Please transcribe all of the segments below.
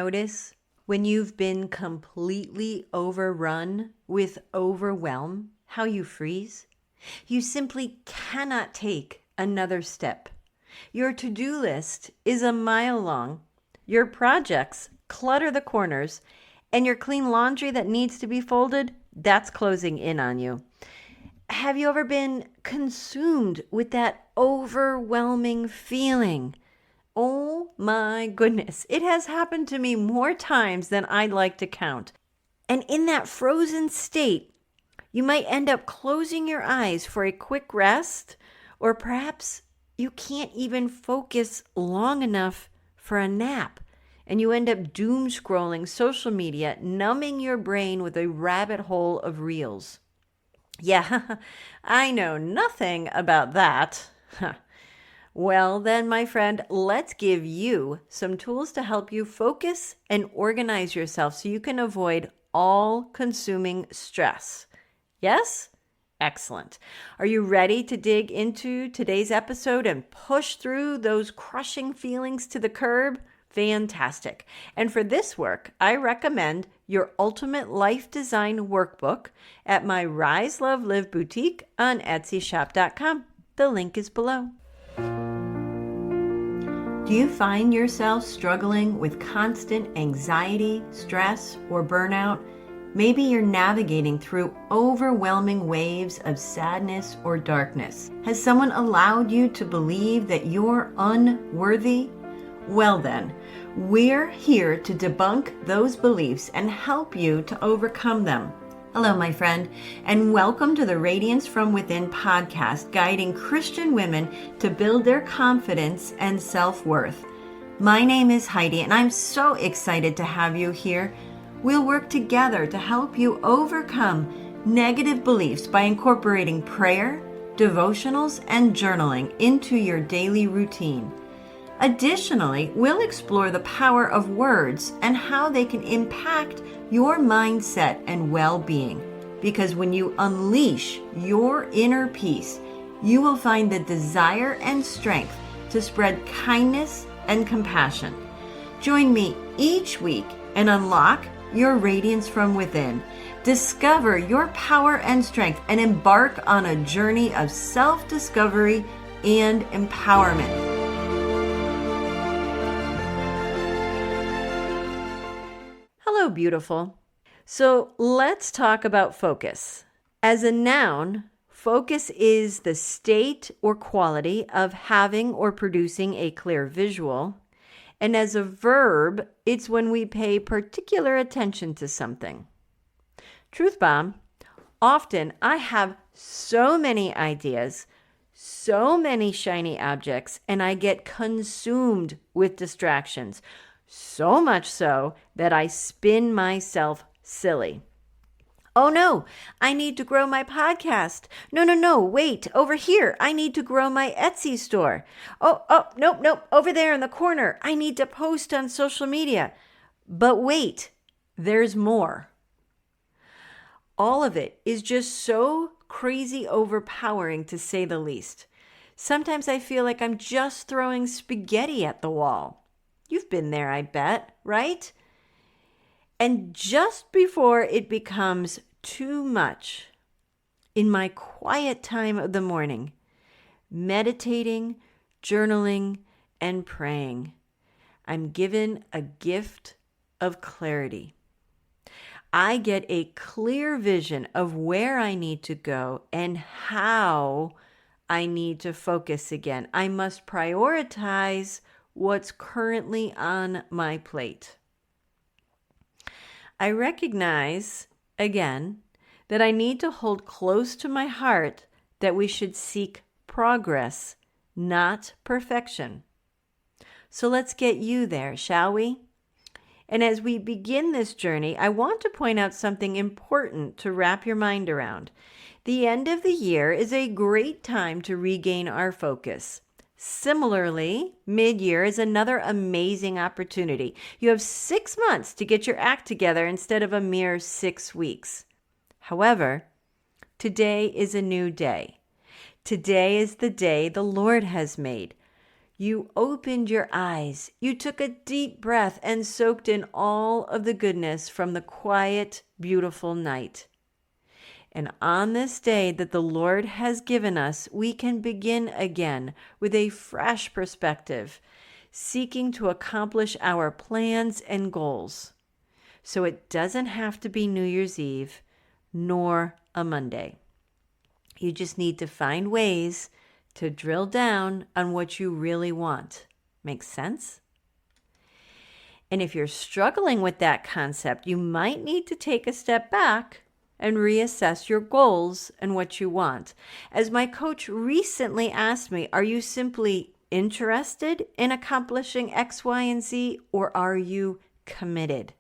notice when you've been completely overrun with overwhelm, how you freeze? You simply cannot take another step. Your to-do list is a mile long. Your projects clutter the corners, and your clean laundry that needs to be folded, that's closing in on you. Have you ever been consumed with that overwhelming feeling? Oh my goodness, it has happened to me more times than I'd like to count. And in that frozen state, you might end up closing your eyes for a quick rest, or perhaps you can't even focus long enough for a nap, and you end up doom scrolling social media, numbing your brain with a rabbit hole of reels. Yeah, I know nothing about that. Well, then, my friend, let's give you some tools to help you focus and organize yourself so you can avoid all-consuming stress. Yes? Excellent. Are you ready to dig into today's episode and push through those crushing feelings to the curb? Fantastic. And for this work, I recommend your Ultimate Life Design Workbook at my Rise, Love, Live boutique on etsyshop.com. The link is below. Do you find yourself struggling with constant anxiety, stress, or burnout? Maybe you're navigating through overwhelming waves of sadness or darkness. Has someone allowed you to believe that you're unworthy? Well then, we're here to debunk those beliefs and help you to overcome them. Hello, my friend, and welcome to the Radiance from Within podcast, guiding Christian women to build their confidence and self-worth. My name is Heidi, and I'm so excited to have you here. We'll work together to help you overcome negative beliefs by incorporating prayer, devotionals, and journaling into your daily routine. Additionally, we'll explore the power of words and how they can impact your mindset and well-being. Because when you unleash your inner peace, you will find the desire and strength to spread kindness and compassion. Join me each week and unlock your radiance from within. Discover your power and strength and embark on a journey of self-discovery and empowerment. Hello, beautiful. So let's talk about focus. As a noun, focus is the state or quality of having or producing a clear visual. And as a verb, it's when we pay particular attention to something. Truth bomb, often I have so many ideas, so many shiny objects, and I get consumed with distractions. So much so that I spin myself silly. Oh no, I need to grow my podcast. No, wait, over here, I need to grow my Etsy store. Nope, over there in the corner, I need to post on social media. But wait, there's more. All of it is just so crazy overpowering, to say the least. Sometimes I feel like I'm just throwing spaghetti at the wall. You've been there, I bet, right? And just before it becomes too much, in my quiet time of the morning, meditating, journaling, and praying, I'm given a gift of clarity. I get a clear vision of where I need to go and how I need to focus again. I must prioritize what's currently on my plate. I recognize, again, that I need to hold close to my heart that we should seek progress, not perfection. So let's get you there, shall we? And as we begin this journey, I want to point out something important to wrap your mind around. The end of the year is a great time to regain our focus. Similarly, mid-year is another amazing opportunity. You have 6 months to get your act together instead of a mere 6 weeks. However, today is a new day. Today is the day the Lord has made. You opened your eyes. You took a deep breath and soaked in all of the goodness from the quiet, beautiful night. And on this day that the Lord has given us, we can begin again with a fresh perspective, seeking to accomplish our plans and goals. So it doesn't have to be New Year's Eve, nor a Monday. You just need to find ways to drill down on what you really want. Makes sense? And if you're struggling with that concept, you might need to take a step back and reassess your goals and what you want. As my coach recently asked me, are you simply interested in accomplishing X, Y, and Z, or are you committed?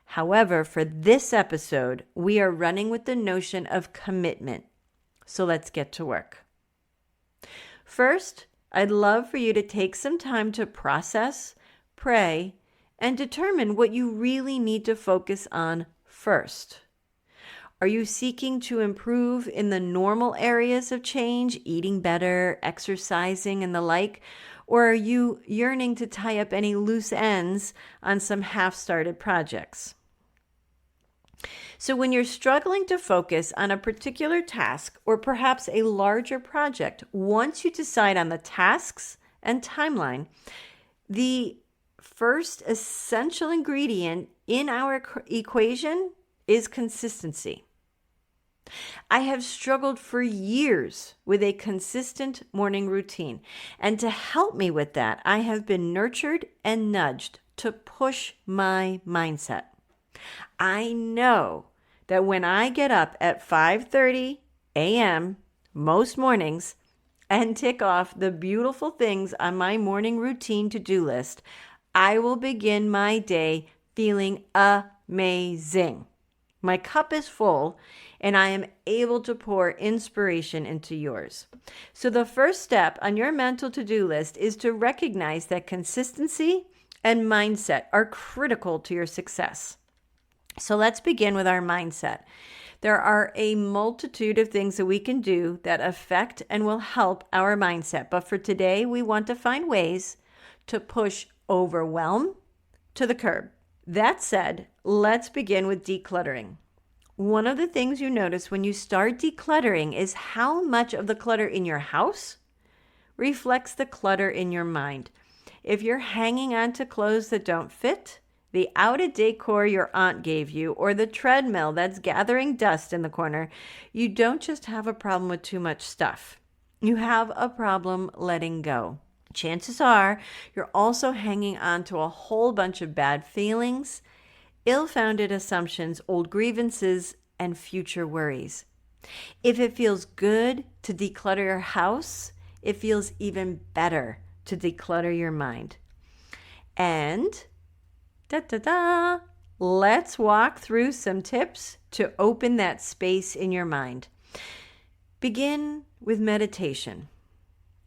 However, for this episode, we are running with the notion of commitment. So let's get to work. First, I'd love for you to take some time to process, pray, and determine what you really need to focus on first. Are you seeking to improve in the normal areas of change, eating better, exercising, and the like? Or are you yearning to tie up any loose ends on some half-started projects? So when you're struggling to focus on a particular task or perhaps a larger project, once you decide on the tasks and timeline, the first essential ingredient in our equation is consistency. I have struggled for years with a consistent morning routine, and to help me with that, I have been nurtured and nudged to push my mindset. I know that when I get up at 5:30 a.m. most mornings and tick off the beautiful things on my morning routine to-do list, I will begin my day feeling amazing. My cup is full, and I am able to pour inspiration into yours. So the first step on your mental to-do list is to recognize that consistency and mindset are critical to your success. So let's begin with our mindset. There are a multitude of things that we can do that affect and will help our mindset. But for today, we want to find ways to push overwhelm to the curb. That said, let's begin with decluttering. One of the things you notice when you start decluttering is how much of the clutter in your house reflects the clutter in your mind. If you're hanging on to clothes that don't fit, the out-of decor your aunt gave you, or the treadmill that's gathering dust in the corner, you don't just have a problem with too much stuff. You have a problem letting go. Chances are you're also hanging on to a whole bunch of bad feelings, ill-founded assumptions, old grievances, and future worries. If it feels good to declutter your house, it feels even better to declutter your mind. And let's walk through some tips to open that space in your mind. Begin with meditation.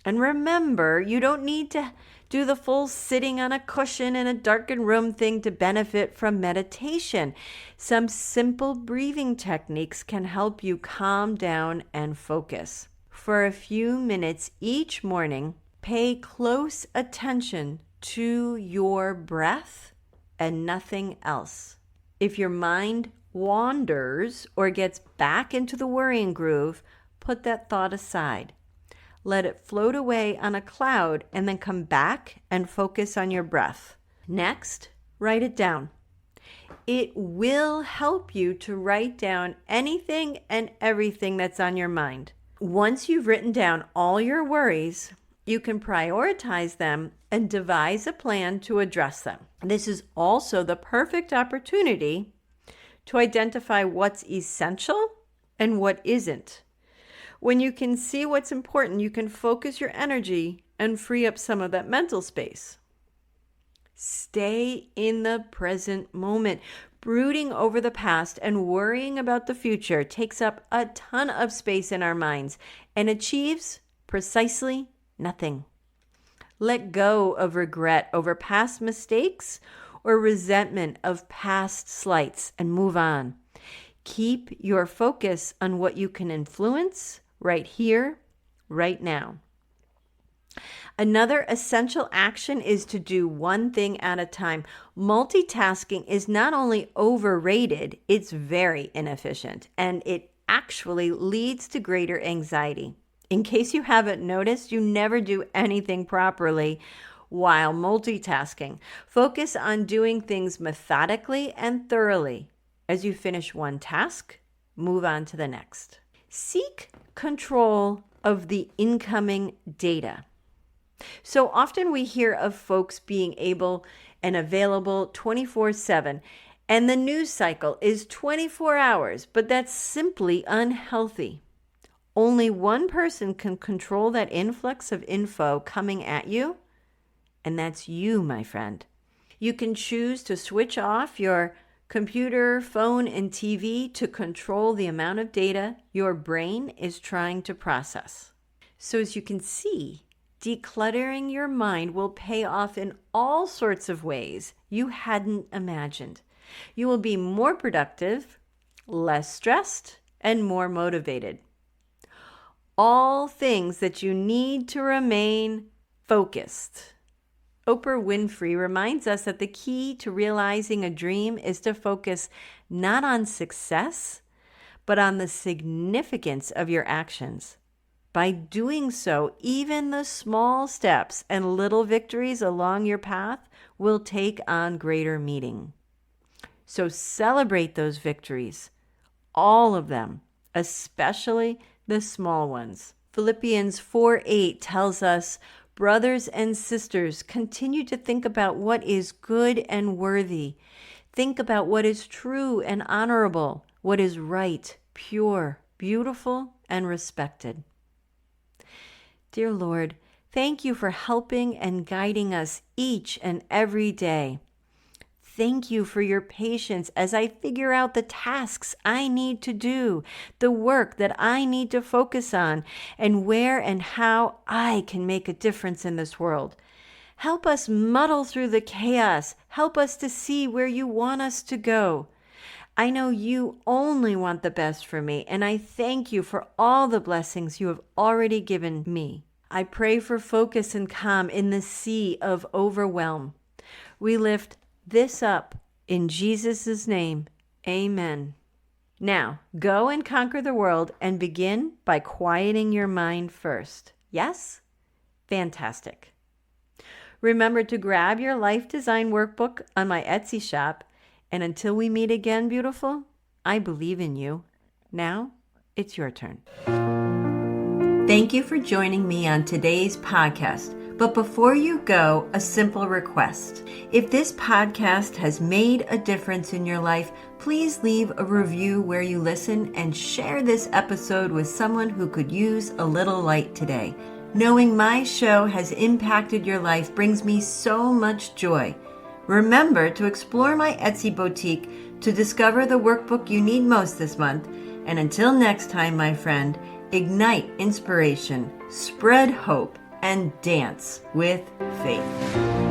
And remember, you don't need to do the full sitting on a cushion in a darkened room thing to benefit from meditation. Some simple breathing techniques can help you calm down and focus. For a few minutes each morning, pay close attention to your breath and nothing else. If your mind wanders or gets back into the worrying groove, put that thought aside. Let it float away on a cloud and then come back and focus on your breath. Next, write it down. It will help you to write down anything and everything that's on your mind. Once you've written down all your worries, you can prioritize them and devise a plan to address them. This is also the perfect opportunity to identify what's essential and what isn't. When you can see what's important, you can focus your energy and free up some of that mental space. Stay in the present moment. Brooding over the past and worrying about the future takes up a ton of space in our minds and achieves precisely nothing. Let go of regret over past mistakes or resentment of past slights and move on. Keep your focus on what you can influence right here, right now. Another essential action is to do one thing at a time. Multitasking is not only overrated, it's very inefficient, and it actually leads to greater anxiety. In case you haven't noticed, you never do anything properly while multitasking. Focus on doing things methodically and thoroughly. As you finish one task, move on to the next. Seek control of the incoming data. So often we hear of folks being able and available 24/7, and the news cycle is 24 hours, but that's simply unhealthy. Only one person can control that influx of info coming at you, and that's you, my friend. You can choose to switch off your computer, phone, and TV to control the amount of data your brain is trying to process. So as you can see, decluttering your mind will pay off in all sorts of ways you hadn't imagined. You will be more productive, less stressed, and more motivated. All things that you need to remain focused. Oprah Winfrey reminds us that the key to realizing a dream is to focus not on success, but on the significance of your actions. By doing so, even the small steps and little victories along your path will take on greater meaning. So celebrate those victories, all of them, especially the small ones. Philippians 4:8 tells us, brothers and sisters, continue to think about what is good and worthy. Think about what is true and honorable, what is right, pure, beautiful, and respected. Dear Lord, thank you for helping and guiding us each and every day. Thank you for your patience as I figure out the tasks I need to do, the work that I need to focus on, and where and how I can make a difference in this world. Help us muddle through the chaos. Help us to see where you want us to go. I know you only want the best for me, and I thank you for all the blessings you have already given me. I pray for focus and calm in the sea of overwhelm. We lift this up in Jesus' name. Amen. Now, go and conquer the world and begin by quieting your mind first. Yes? Fantastic. Remember to grab your life design workbook on my Etsy shop. And until we meet again, beautiful, I believe in you. Now, it's your turn. Thank you for joining me on today's podcast. But before you go, a simple request. If this podcast has made a difference in your life, please leave a review where you listen and share this episode with someone who could use a little light today. Knowing my show has impacted your life brings me so much joy. Remember to explore my Etsy boutique to discover the workbook you need most this month. And until next time, my friend, ignite inspiration, spread hope, and dance with faith.